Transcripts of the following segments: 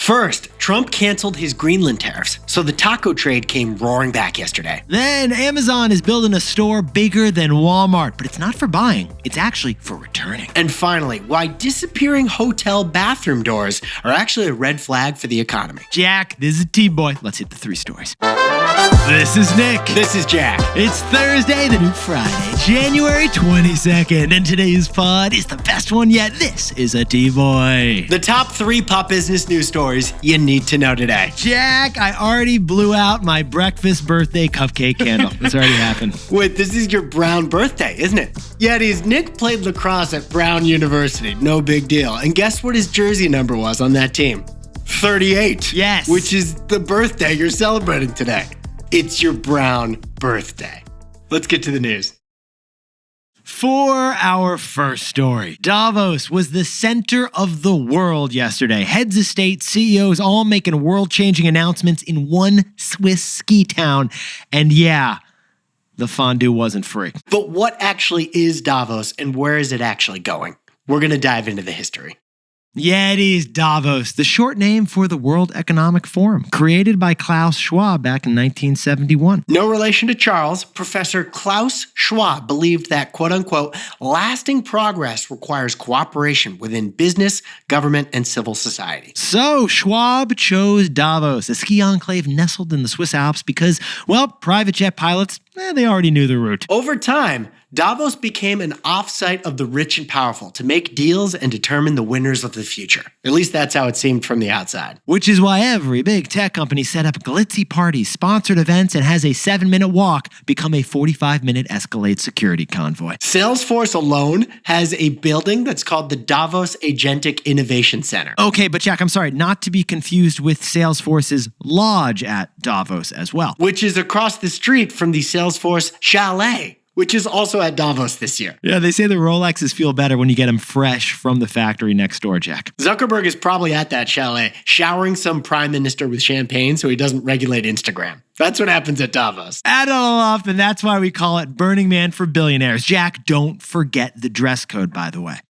First, Trump canceled his Greenland tariffs, so the taco trade came roaring back yesterday. Then Amazon is building a store bigger than Walmart, but it's not for buying, it's actually for returning. And finally, why disappearing hotel bathroom doors are actually a red flag for the economy. Jack, this is T-Boy. Let's hit the 3 stories. This is Nick. This is Jack. It's Thursday, the new Friday, January 22nd, and today's pod is the best one yet. This is a T-Boy. The top 3 pop business news stories you need to know today. Jack, I already blew out my breakfast birthday cupcake candle. It's already happened. Wait, this is your Brown birthday, isn't it? Yetis, Nick played lacrosse at Brown University. No big deal. And guess what his jersey number was on that team? 38. Yes. Which is the birthday you're celebrating today. It's your Brown birthday. Let's get to the news. For our first story, Davos was the center of the world yesterday. Heads of state, CEOs, all making world-changing announcements in one Swiss ski town. And yeah, the fondue wasn't free. But what actually is Davos and where is it actually going? We're going to dive into the history. Yeah, it is Davos, the short name for the World Economic Forum, created by Klaus Schwab back in 1971. No relation to Charles, Professor Klaus Schwab believed that, quote-unquote, lasting progress requires cooperation within business, government, and civil society. So Schwab chose Davos, a ski enclave nestled in the Swiss Alps because, well, private jet pilots, they already knew the route. Over time, Davos became an offsite of the rich and powerful to make deals and determine the winners of the future. At least that's how it seemed from the outside. Which is why every big tech company set up glitzy parties, sponsored events, and has a 7-minute walk become a 45-minute Escalade security convoy. Salesforce alone has a building that's called the Davos Agentic Innovation Center. Okay, but Jack, I'm sorry, not to be confused with Salesforce's lodge at Davos as well. Which is across the street from the Salesforce Chalet, which is also at Davos this year. Yeah, they say the Rolexes feel better when you get them fresh from the factory next door, Jack. Zuckerberg is probably at that chalet, showering some prime minister with champagne so he doesn't regulate Instagram. That's what happens at Davos. Add it all up, and that's why we call it Burning Man for billionaires. Jack, don't forget the dress code, by the way.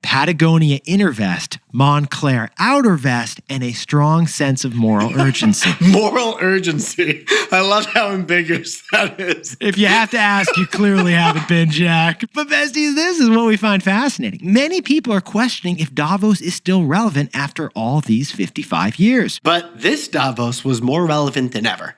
Patagonia inner vest, Montclair outer vest, and a strong sense of moral urgency. Moral urgency. I love how ambiguous that is. If you have to ask, you clearly haven't been, Jack. But besties, this is what we find fascinating. Many people are questioning if Davos is still relevant after all these 55 years. But this Davos was more relevant than ever.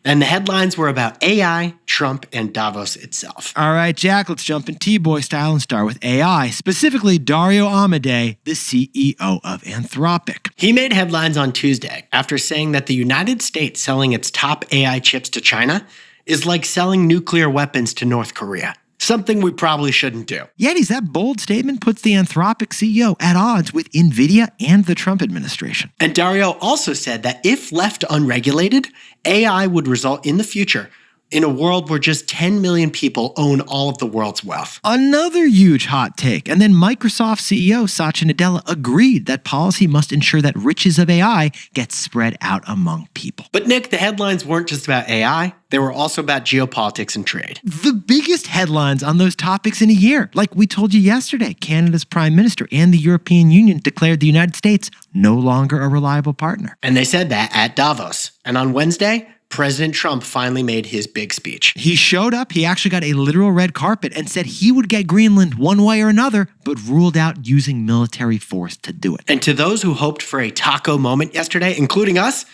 And the headlines were about AI, Trump, and Davos itself. All right, Jack, let's jump in T-Boy style and start with AI, specifically Dario Amodei, the CEO of Anthropic. He made headlines on Tuesday after saying that the United States selling its top AI chips to China is like selling nuclear weapons to North Korea. Something we probably shouldn't do. Yetis, that bold statement puts the Anthropic CEO at odds with NVIDIA and the Trump administration. And Dario also said that if left unregulated, AI would result in the future in a world where just 10 million people own all of the world's wealth. Another huge hot take. And then Microsoft CEO Satya Nadella agreed that policy must ensure that riches of AI gets spread out among people. But Nick, the headlines weren't just about AI. They were also about geopolitics and trade. The biggest headlines on those topics in a year. Like we told you yesterday, Canada's Prime Minister and the European Union declared the United States no longer a reliable partner. And they said that at Davos. And on Wednesday, President Trump finally made his big speech. He showed up, he actually got a literal red carpet and said he would get Greenland one way or another, but ruled out using military force to do it. And to those who hoped for a taco moment yesterday, including us,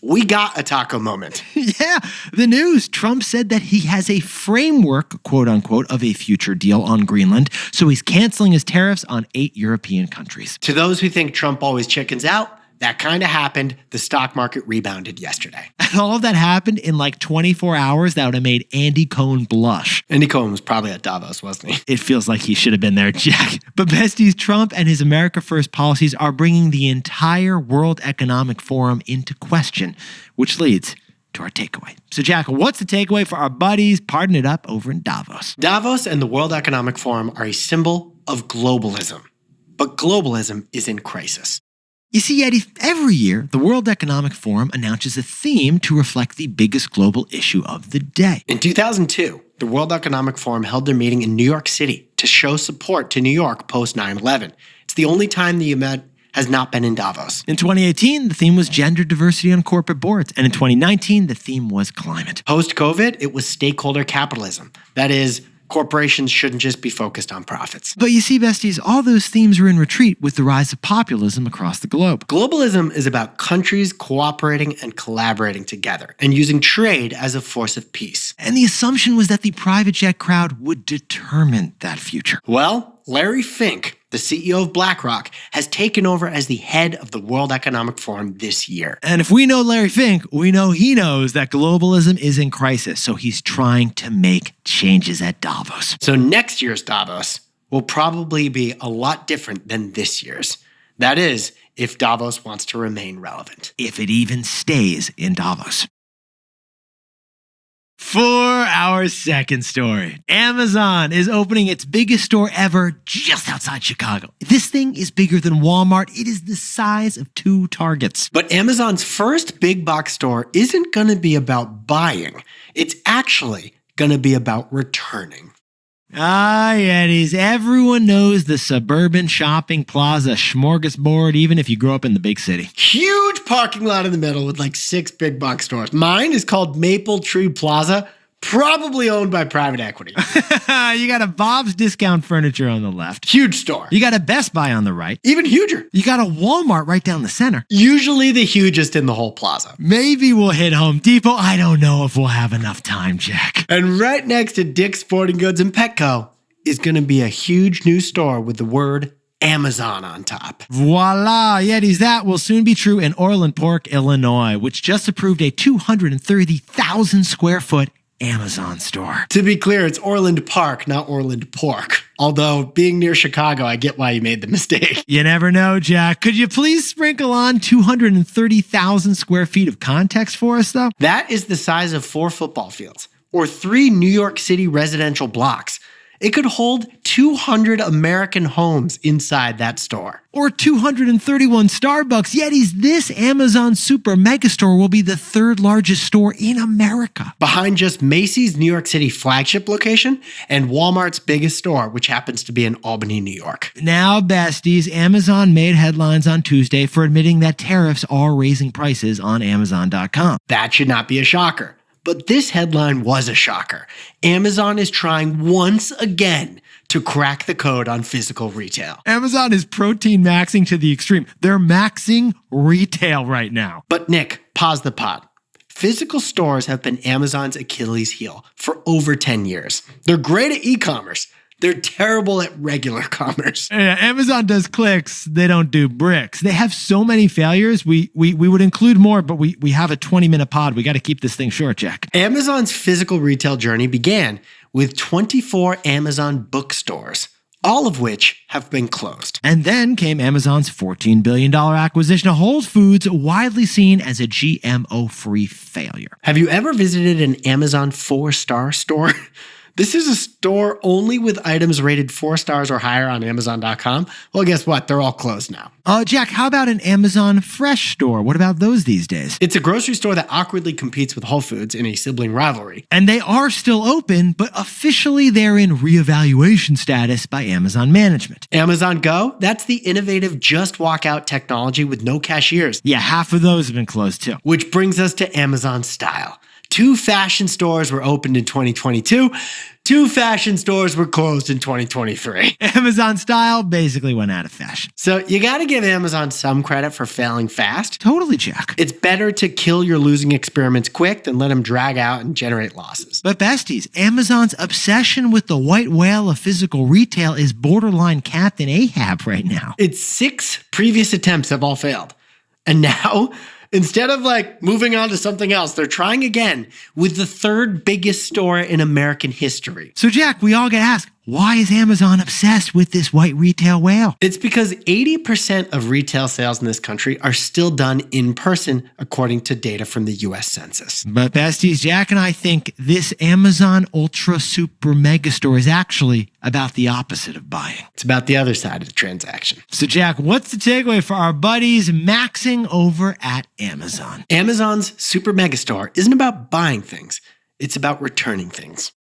we got a taco moment. Yeah, the news. Trump said that he has a framework, quote unquote, of a future deal on Greenland, so he's canceling his tariffs on 8 European countries. To those who think Trump always chickens out, that kind of happened. The stock market rebounded yesterday. And all of that happened in like 24 hours. That would have made Andy Cohen blush. Andy Cohen was probably at Davos, wasn't he? It feels like he should have been there, Jack. But besties, Trump and his America First policies are bringing the entire World Economic Forum into question, which leads to our takeaway. So Jack, what's the takeaway for our buddies partying it up over in Davos? Davos and the World Economic Forum are a symbol of globalism. But globalism is in crisis. You see, Eddie, every year, the World Economic Forum announces a theme to reflect the biggest global issue of the day. In 2002, the World Economic Forum held their meeting in New York City to show support to New York post 9/11. It's the only time the event has not been in Davos. In 2018, the theme was gender diversity on corporate boards. And in 2019, the theme was climate. Post-COVID, it was stakeholder capitalism. That is, corporations shouldn't just be focused on profits. But you see, besties, all those themes are in retreat with the rise of populism across the globe. Globalism is about countries cooperating and collaborating together and using trade as a force of peace. And the assumption was that the private jet crowd would determine that future. Well, Larry Fink, the CEO of BlackRock, has taken over as the head of the World Economic Forum this year. And if we know Larry Fink, we know he knows that globalism is in crisis, so he's trying to make changes at Davos. So next year's Davos will probably be a lot different than this year's. That is, if Davos wants to remain relevant. If it even stays in Davos. For our second story, Amazon is opening its biggest store ever just outside Chicago. This thing is bigger than Walmart. It is the size of 2 Targets. But Amazon's first big box store isn't going to be about buying. It's actually going to be about returning. Ah, Yetis, everyone knows the suburban shopping plaza smorgasbord, even if you grew up in the big city. Huge parking lot in the middle with like 6 big box stores. Mine is called Maple Tree Plaza, probably owned by private equity. You got a Bob's Discount Furniture on the left. Huge store. You got a Best Buy on the right. Even huger. You got a Walmart right down the center. Usually the hugest in the whole plaza. Maybe we'll hit Home Depot. I don't know if we'll have enough time, Jack. And right next to Dick's Sporting Goods and Petco is going to be a huge new store with the word Amazon on top. Voila, Yetis, that will soon be true in Orland Park, Illinois, which just approved a 230,000 square foot Amazon store. To be clear, it's Orland Park, not Orland Pork. Although, being near Chicago, I get why you made the mistake. You never know, Jack. Could you please sprinkle on 230,000 square feet of context for us, though? That is the size of 4 football fields, or 3 New York City residential blocks. It could hold 200 American homes inside that store. Or 231 Starbucks. Yetis, this Amazon super mega store will be the 3rd largest store in America. Behind just Macy's New York City flagship location and Walmart's biggest store, which happens to be in Albany, New York. Now, besties, Amazon made headlines on Tuesday for admitting that tariffs are raising prices on Amazon.com. That should not be a shocker. But this headline was a shocker. Amazon is trying once again to crack the code on physical retail. Amazon is protein maxing to the extreme. They're maxing retail right now. But Nick, pause the pod. Physical stores have been Amazon's Achilles heel for over 10 years. They're great at e-commerce. They're terrible at regular commerce. Yeah, Amazon does clicks. They don't do bricks. They have so many failures. We would include more, but we have a 20-minute pod. We got to keep this thing short, Jack. Amazon's physical retail journey began with 24 Amazon bookstores, all of which have been closed. And then came Amazon's $14 billion acquisition of Whole Foods, widely seen as a GMO-free failure. Have you ever visited an Amazon 4-star store? This is a store only with items rated 4 stars or higher on Amazon.com. Well, guess what? They're all closed now. Jack, how about an Amazon Fresh store? What about those these days? It's a grocery store that awkwardly competes with Whole Foods in a sibling rivalry. And they are still open, but officially they're in reevaluation status by Amazon management. Amazon Go, that's the innovative just walk out technology with no cashiers. Yeah, half of those have been closed too. Which brings us to Amazon Style. 2 fashion stores were opened in 2022. 2 fashion stores were closed in 2023. Amazon Style basically went out of fashion. So you got to give Amazon some credit for failing fast. Totally, Jack. It's better to kill your losing experiments quick than let them drag out and generate losses. But besties, Amazon's obsession with the white whale of physical retail is borderline Captain Ahab right now. Its 6 previous attempts have all failed. And now, instead of moving on to something else, they're trying again with the 3rd biggest store in American history. So Jack, we all get asked, why is Amazon obsessed with this white retail whale? It's because 80% of retail sales in this country are still done in person, according to data from the US Census. But besties, Jack and I think this Amazon Ultra Super Mega Store is actually about the opposite of buying. It's about the other side of the transaction. So Jack, what's the takeaway for our buddies maxing over at Amazon? Amazon's Super Mega Store isn't about buying things. It's about returning things.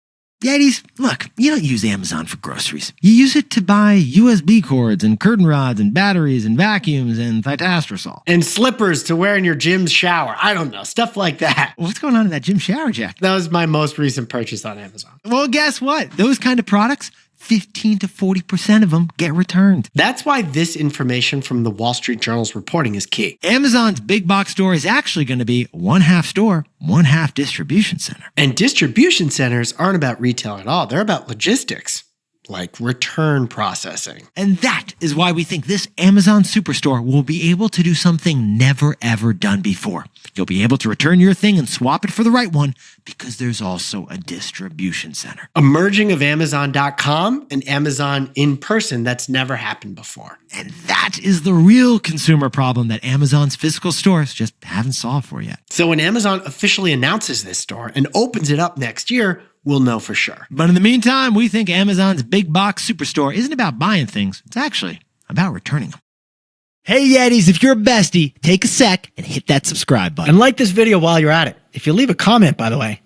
Yetis, look, you don't use Amazon for groceries. You use it to buy USB cords and curtain rods and batteries and vacuums and thitastrosol. And slippers to wear in your gym's shower. I don't know, stuff like that. What's going on in that gym shower, Jack? That was my most recent purchase on Amazon. Well, guess what? Those kind of products, 15 to 40% of them get returned. That's why this information from the Wall Street Journal's reporting is key. Amazon's big box store is actually going to be one half store, one half distribution center. And distribution centers aren't about retail at all. They're about logistics, like return processing. And that is why we think this Amazon Superstore will be able to do something never ever done before. You'll be able to return your thing and swap it for the right one because there's also a distribution center. A merging of Amazon.com and Amazon in person that's never happened before. And that is the real consumer problem that Amazon's physical stores just haven't solved for yet. So when Amazon officially announces this store and opens it up next year, we'll know for sure. But in the meantime, we think Amazon's big box superstore isn't about buying things. It's actually about returning them. Hey Yetis, if you're a bestie, take a sec and hit that subscribe button. And like this video while you're at it. If you leave a comment, by the way,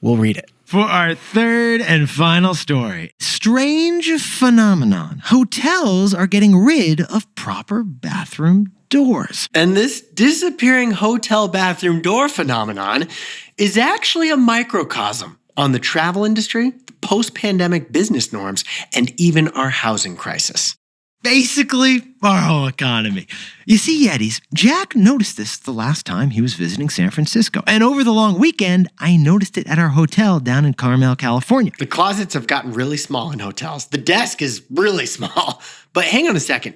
we'll read it. For our third and final story, strange phenomenon. Hotels are getting rid of proper bathroom doors. And this disappearing hotel bathroom door phenomenon is actually a microcosm on the travel industry, the post-pandemic business norms, and even our housing crisis. Basically, our whole economy. You see, Yetis, Jack noticed this the last time he was visiting San Francisco. And over the long weekend, I noticed it at our hotel down in Carmel, California. The closets have gotten really small in hotels. The desk is really small. But hang on a second.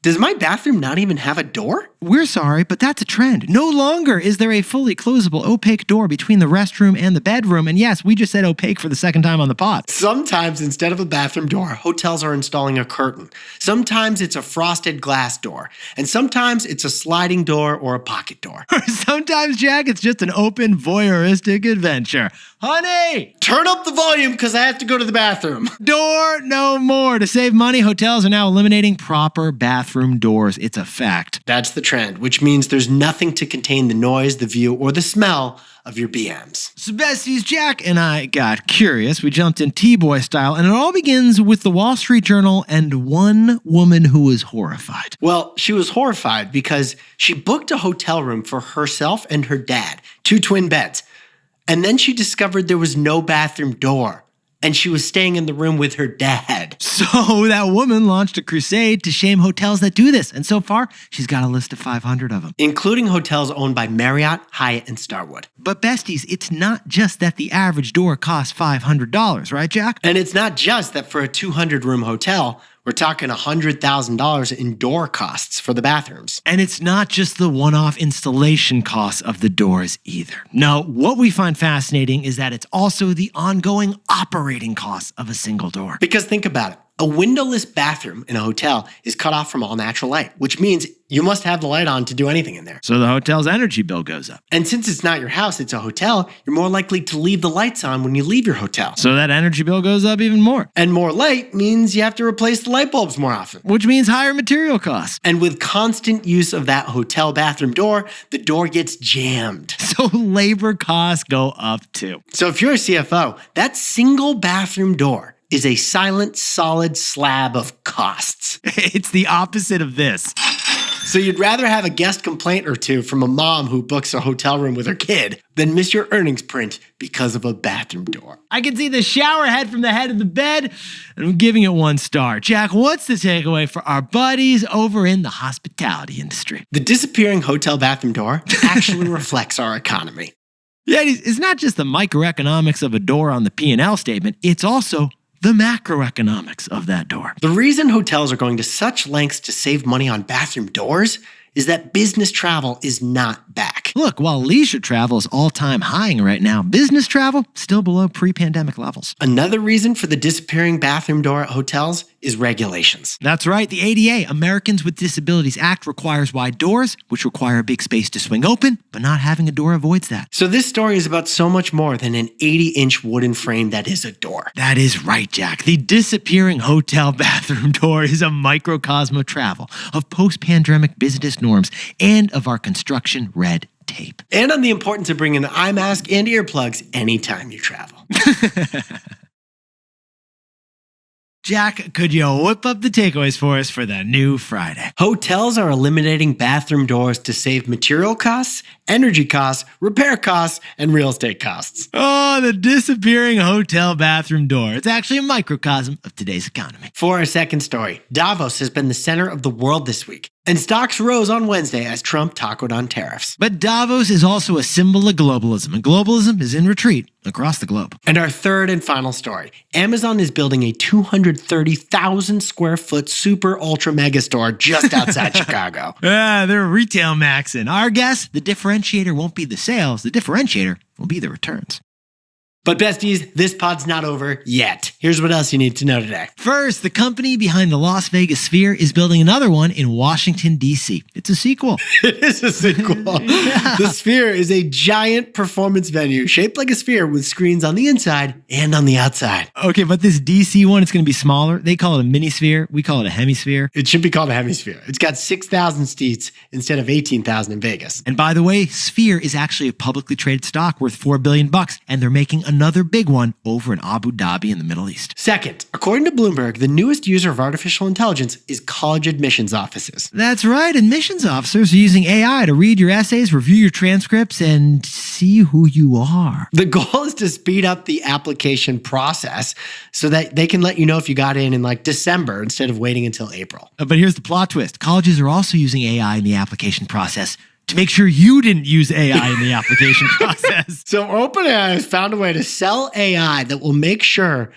Does my bathroom not even have a door? We're sorry, but that's a trend. No longer is there a fully closable opaque door between the restroom and the bedroom. And yes, we just said opaque for the second time on the pod. Sometimes instead of a bathroom door, hotels are installing a curtain. Sometimes it's a frosted glass door. And sometimes it's a sliding door or a pocket door. Sometimes, Jack, it's just an open voyeuristic adventure. Honey! Turn up the volume because I have to go to the bathroom. Door no more. To save money, hotels are now eliminating proper bathroom doors. It's a fact. That's the trend, which means there's nothing to contain the noise, the view, or the smell of your BMs. So besties, Jack and I got curious. We jumped in T-Boy style, and it all begins with the Wall Street Journal and one woman who was horrified. Well, she was horrified because she booked a hotel room for herself and her dad, 2 twin beds. And then she discovered there was no bathroom door, and she was staying in the room with her dad. So that woman launched a crusade to shame hotels that do this. And so far, she's got a list of 500 of them. Including hotels owned by Marriott, Hyatt, and Starwood. But besties, it's not just that the average door costs $500, right, Jack? And it's not just that for a 200-room hotel, we're talking $100,000 in door costs for the bathrooms. And it's not just the one-off installation costs of the doors either. No, what we find fascinating is that it's also the ongoing operating costs of a single door. Because think about it. A windowless bathroom in a hotel is cut off from all natural light, which means you must have the light on to do anything in there. So the hotel's energy bill goes up. And since it's not your house, it's a hotel, you're more likely to leave the lights on when you leave your hotel. So that energy bill goes up even more. And more light means you have to replace the light bulbs more often. Which means higher material costs. And with constant use of that hotel bathroom door, the door gets jammed. So labor costs go up too. So if you're a CFO, that single bathroom door is a silent, solid slab of costs. It's the opposite of this. So you'd rather have a guest complaint or two from a mom who books a hotel room with her kid than miss your earnings print because of a bathroom door. I can see the shower head from the head of the bed, and I'm giving it 1 star. Jack, what's the takeaway for our buddies over in the hospitality industry? The disappearing hotel bathroom door actually reflects our economy. Yeah, it's not just the microeconomics of a door on the P&L statement, it's also the macroeconomics of that door. The reason hotels are going to such lengths to save money on bathroom doors is that business travel is not back. Look, while leisure travel is all-time high right now, business travel still below pre-pandemic levels. Another reason for the disappearing bathroom door at hotels is regulations. That's right. The ADA, Americans with Disabilities Act, requires wide doors, which require a big space to swing open, but not having a door avoids that. So this story is about so much more than an 80-inch wooden frame that is a door. That is right, Jack. The disappearing hotel bathroom door is a microcosm of travel, of post-pandemic business norms, and of our construction red tape. tape. And on the importance of bringing an eye mask and earplugs anytime you travel. Jack, could you whip up the takeaways for us for the new Friday? Hotels are eliminating bathroom doors to save material costs, energy costs, repair costs, and real estate costs. Oh, the disappearing hotel bathroom door. It's actually a microcosm of today's economy. For our second story, Davos has been the center of the world this week, and stocks rose on Wednesday as Trump tacoed on tariffs. But Davos is also a symbol of globalism, and globalism is in retreat across the globe. And our third and final story, Amazon is building a 230,000 square foot super ultra mega store just outside Chicago. They're retail maxing. Our guess, the differentiator won't be the sales, the differentiator will be the returns. But besties, this pod's not over yet. Here's what else you need to know today. First, the company behind the Las Vegas Sphere is building another one in Washington, D.C. It's a sequel. It is a sequel. Yeah. The Sphere is a giant performance venue shaped like a sphere with screens on the inside and on the outside. Okay, but this D.C. one, it's going to be smaller. They call it a mini sphere. We call it a hemisphere. It should be called a hemisphere. It's got 6,000 seats instead of 18,000 in Vegas. And by the way, Sphere is actually a publicly traded stock worth $4 billion, and they're making another big one over in Abu Dhabi in the Middle East. Second, according to Bloomberg, the newest user of artificial intelligence is college admissions offices. That's right. Admissions officers are using AI to read your essays, review your transcripts, and see who you are. The goal is to speed up the application process so that they can let you know if you got in like December instead of waiting until April. But here's the plot twist. Colleges are also using AI in the application process to make sure you didn't use AI in the application process. So OpenAI has found a way to sell AI that will make sure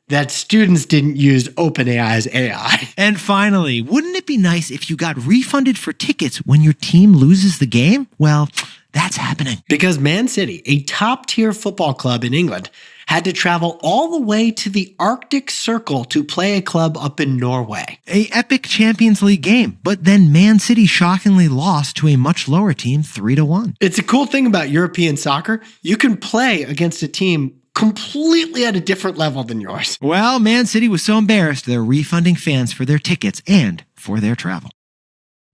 that students didn't use OpenAI's AI. And finally, wouldn't it be nice if you got refunded for tickets when your team loses the game? Well, that's happening. Because Man City, a top-tier football club in England, had to travel all the way to the Arctic Circle to play a club up in Norway. An epic Champions League game, but then Man City shockingly lost to a much lower team 3-1. It's a cool thing about European soccer. You can play against a team completely at a different level than yours. Well, Man City was so embarrassed they're refunding fans for their tickets and for their travel.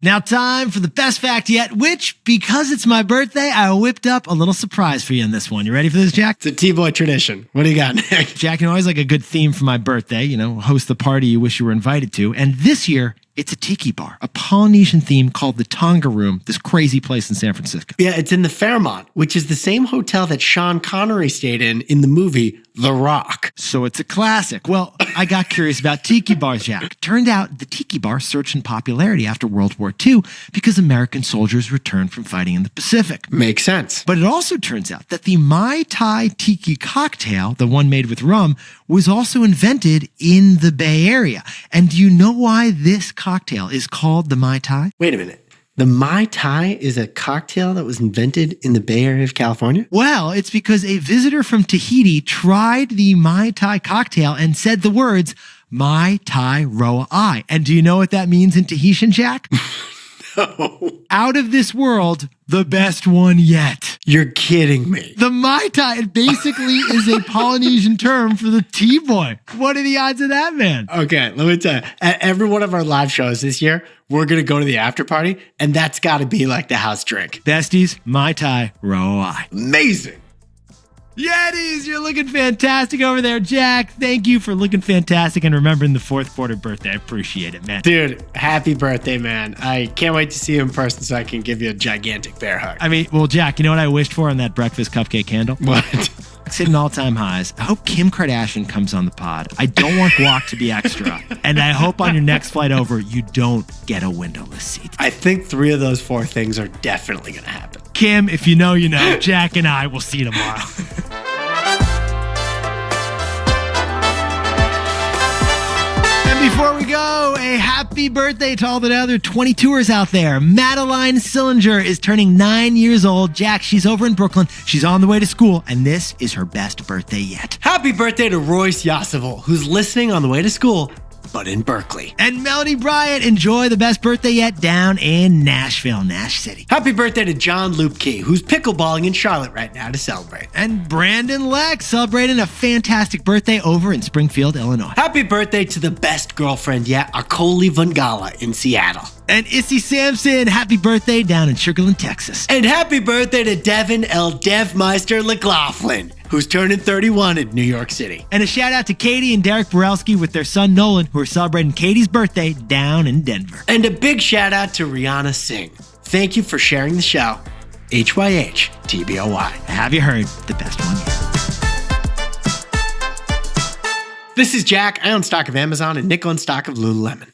Now time for the best fact yet, which, because it's my birthday, I whipped up a little surprise for you in this one. You ready for this, Jack? It's a T-Boy tradition. What do you got, Nick? Jack, you know, I always like a good theme for my birthday, host the party you wish you were invited to. And this year, it's a tiki bar, a Polynesian theme called the Tonga Room, this crazy place in San Francisco. Yeah, it's in the Fairmont, which is the same hotel that Sean Connery stayed in the movie The Rock. So it's a classic. Well, I got curious about tiki bars, Jack. Turned out the tiki bar surged in popularity after World War II because American soldiers returned from fighting in the Pacific. Makes sense. But it also turns out that the Mai Tai tiki cocktail, the one made with rum, was also invented in the Bay Area. And do you know why this cocktail is called the Mai Tai? Wait a minute. The Mai Tai is a cocktail that was invented in the Bay Area of California? Well, it's because a visitor from Tahiti tried the Mai Tai cocktail and said the words, Mai Tai Roa Ai. And do you know what that means in Tahitian, Jack? No. Out of this world, the best one yet. You're kidding me. The Mai Tai, it basically is a Polynesian term for the T-boy. What are the odds of that, man? Okay, let me tell you. At every one of our live shows this year, we're going to go to the after party, and that's got to be like the house drink. Besties, Mai Tai Roa Ai. Amazing. Yetis, you're looking fantastic over there, Jack. Thank you for looking fantastic and remembering the fourth quarter birthday. I appreciate it, man. Dude, happy birthday, man. I can't wait to see you in person so I can give you a gigantic bear hug. Well, Jack, you know what I wished for on that breakfast cupcake candle? What? It's hitting all-time highs. I hope Kim Kardashian comes on the pod. I don't want guac to be extra. And I hope on your next flight over, you don't get a windowless seat. I think 3 of those 4 things are definitely going to happen. Kim, if you know, you know. Jack and I will see you tomorrow. And before we go, a happy birthday to all the other 22ers out there. Madeline Sillinger is turning 9 years old. Jack, she's over in Brooklyn. She's on the way to school, and this is her best birthday yet. Happy birthday to Royce Yasseville, who's listening on the way to school but in Berkeley. And Melody Bryant, enjoy the best birthday yet down in Nashville, Nash City. Happy birthday to John Lupke, who's pickleballing in Charlotte right now to celebrate. And Brandon Leck celebrating a fantastic birthday over in Springfield, Illinois. Happy birthday to the best girlfriend yet, Akoli Vangala in Seattle. And Issy Sampson, happy birthday down in Sugarland, Texas. And happy birthday to Devin L. Devmeister McLaughlin, who's turning 31 in New York City. And a shout out to Katie and Derek Borelski with their son Nolan, who are celebrating Katie's birthday down in Denver. And a big shout out to Rihanna Singh. Thank you for sharing the show. HYH TBOY. Have you heard the best one yet? This is Jack. I own stock of Amazon and Nick owns stock of Lululemon.